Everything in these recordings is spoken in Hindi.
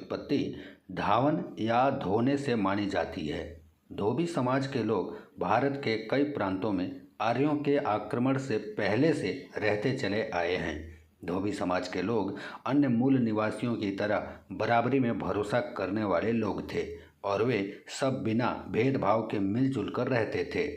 उत्पत्ति धावन या धोने से मानी जाती है। धोबी समाज के लोग भारत के कई प्रांतों में आर्यों के आक्रमण से पहले से रहते चले आए हैं। धोबी समाज के लोग अन्य मूल निवासियों की तरह बराबरी में भरोसा करने वाले लोग थे और वे सब बिना भेदभाव के मिलजुल कर रहते थे।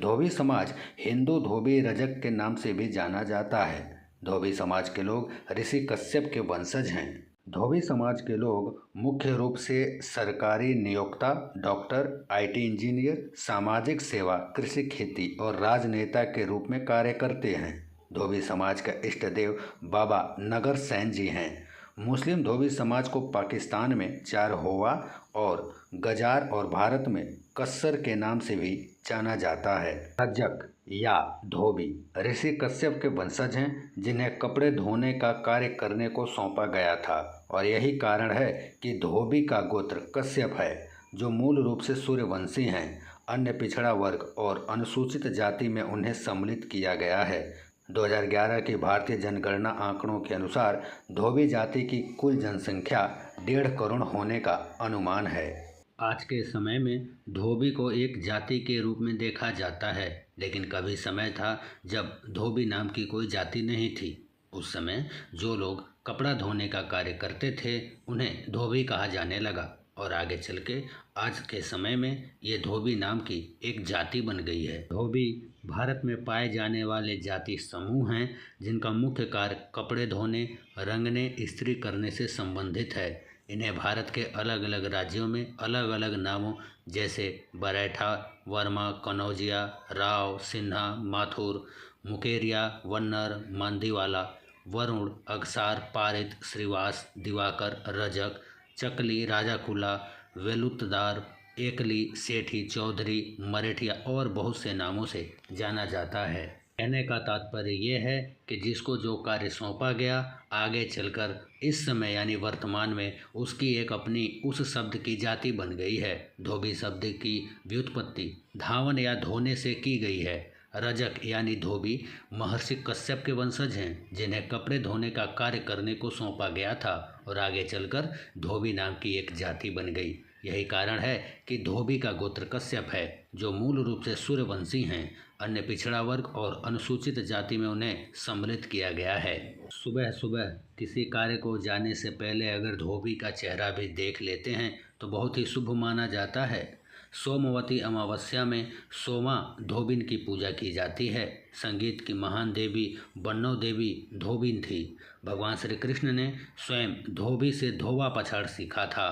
धोबी समाज हिंदू धोबी रजक के नाम से भी जाना जाता है। धोबी समाज के लोग ऋषि कश्यप के वंशज हैं। धोबी समाज के लोग मुख्य रूप से सरकारी नियोक्ता, डॉक्टर, आईटी इंजीनियर, सामाजिक सेवा, कृषि, खेती और राजनेता के रूप में कार्य करते हैं। धोबी समाज का इष्ट देव बाबा नगर सैन जी हैं। मुस्लिम धोबी समाज को पाकिस्तान में चारहोवा और गजार और भारत में कस्सर के नाम से भी जाना जाता है। रजक या धोबी ऋषि कश्यप के वंशज हैं, जिन्हें कपड़े धोने का कार्य करने को सौंपा गया था और यही कारण है कि धोबी का गोत्र कश्यप है, जो मूल रूप से सूर्यवंशी हैं। अन्य पिछड़ा वर्ग और अनुसूचित जाति में उन्हें सम्मिलित किया गया है। 2011 की भारतीय जनगणना आंकड़ों के अनुसार धोबी जाति की कुल जनसंख्या 1.5 करोड़ होने का अनुमान है। आज के समय में धोबी को एक जाति के रूप में देखा जाता है, लेकिन कभी समय था जब धोबी नाम की कोई जाति नहीं थी। उस समय जो लोग कपड़ा धोने का कार्य करते थे उन्हें धोबी कहा जाने लगा और आगे चल के आज के समय में ये धोबी नाम की एक जाति बन गई है। धोबी भारत में पाए जाने वाले जाति समूह हैं, जिनका मुख्य कार्य कपड़े धोने, रंगने, इस्त्री करने से संबंधित है। इन्हें भारत के अलग अलग राज्यों में अलग अलग नामों जैसे बरैठा, वर्मा, कनौजिया, राव, सिन्हा, माथुर, मुकेरिया, वन्नर, मांदीवाला, वरुण, अगसार, पारित, श्रीवास, दिवाकर, रजक, चकली, राजाकुला, वेलुतदार, एकली, सेठी, चौधरी, मरेठिया और बहुत से नामों से जाना जाता है। कहने का तात्पर्य यह है कि जिसको जो कार्य सौंपा गया, आगे चलकर इस समय यानी वर्तमान में उसकी एक अपनी उस शब्द की जाति बन गई है। धोबी शब्द की व्युत्पत्ति धावन या धोने से की गई है। रजक यानी धोबी महर्षि कश्यप के वंशज हैं, जिन्हें कपड़े धोने का कार्य करने को सौंपा गया था और आगे चलकर धोबी नाम की एक जाति बन गई। यही कारण है कि धोबी का गोत्र कश्यप है, जो मूल रूप से सूर्यवंशी हैं। अन्य पिछड़ा वर्ग और अनुसूचित जाति में उन्हें सम्मिलित किया गया है। सुबह सुबह किसी कार्य को जाने से पहले अगर धोबी का चेहरा भी देख लेते हैं तो बहुत ही शुभ माना जाता है। सोमवती अमावस्या में सोमा धोबिन की पूजा की जाती है। संगीत की महान देवी बन्नौ देवी धोबिन थी। भगवान श्री कृष्ण ने स्वयं धोबी से धोबा पछाड़ सीखा था।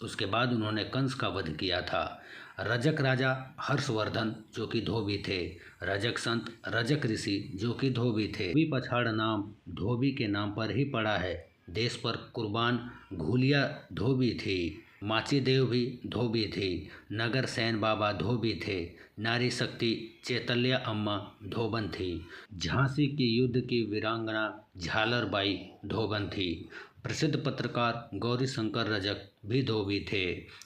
उसके बाद उन्होंने कंस का वध किया था। रजक राजा हर्षवर्धन जो कि धोबी थे, रजक संत रजक ऋषि जो कि धोबी थे। धोबी पछाड़ नाम धोबी के नाम पर ही पड़ा है। देश पर कुर्बान घूलिया धोबी थी। माची देव भी धोबी थी। नगर सैन बाबा धोबी थे। नारी शक्ति चैतल्या अम्मा धोबन थी। झांसी की युद्ध की वीरांगना झालरबाई धोबन थी। प्रसिद्ध पत्रकार गौरी शंकर रजक भी धोबी थे।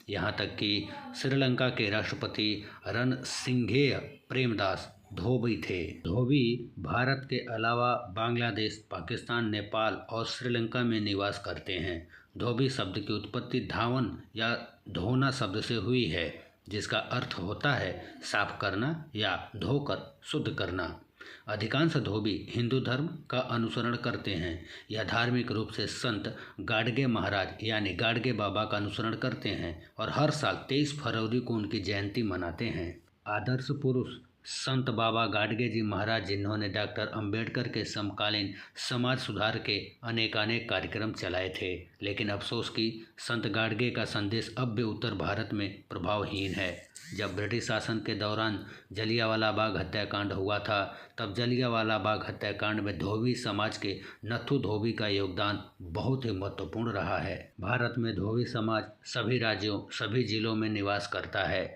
यहाँ तक कि श्रीलंका के राष्ट्रपति रणसिंघेय प्रेमदास धोबी थे। धोबी भारत के अलावा बांग्लादेश, पाकिस्तान, नेपाल और श्रीलंका में निवास करते हैं। धोबी शब्द की उत्पत्ति धावन या धोना शब्द से हुई है, जिसका अर्थ होता है साफ करना या धोकर शुद्ध करना। अधिकांश धोबी हिंदू धर्म का अनुसरण करते हैं। यह धार्मिक रूप से संत गाडगे महाराज यानी गाडगे बाबा का अनुसरण करते हैं और हर साल 23 फरवरी को उनकी जयंती मनाते हैं। आदर्श पुरुष संत बाबा गाडगे जी महाराज, जिन्होंने डॉक्टर अंबेडकर के समकालीन समाज सुधार के अनेकानेक कार्यक्रम चलाए थे, लेकिन अफसोस कि संत गाडगे का संदेश अब भी उत्तर भारत में प्रभावहीन है। जब ब्रिटिश शासन के दौरान जलियांवाला बाग हत्याकांड हुआ था, तब जलियांवाला बाग हत्याकांड में धोबी समाज के नथु धोबी का योगदान बहुत ही महत्वपूर्ण रहा है। भारत में धोबी समाज सभी राज्यों, सभी जिलों में निवास करता है।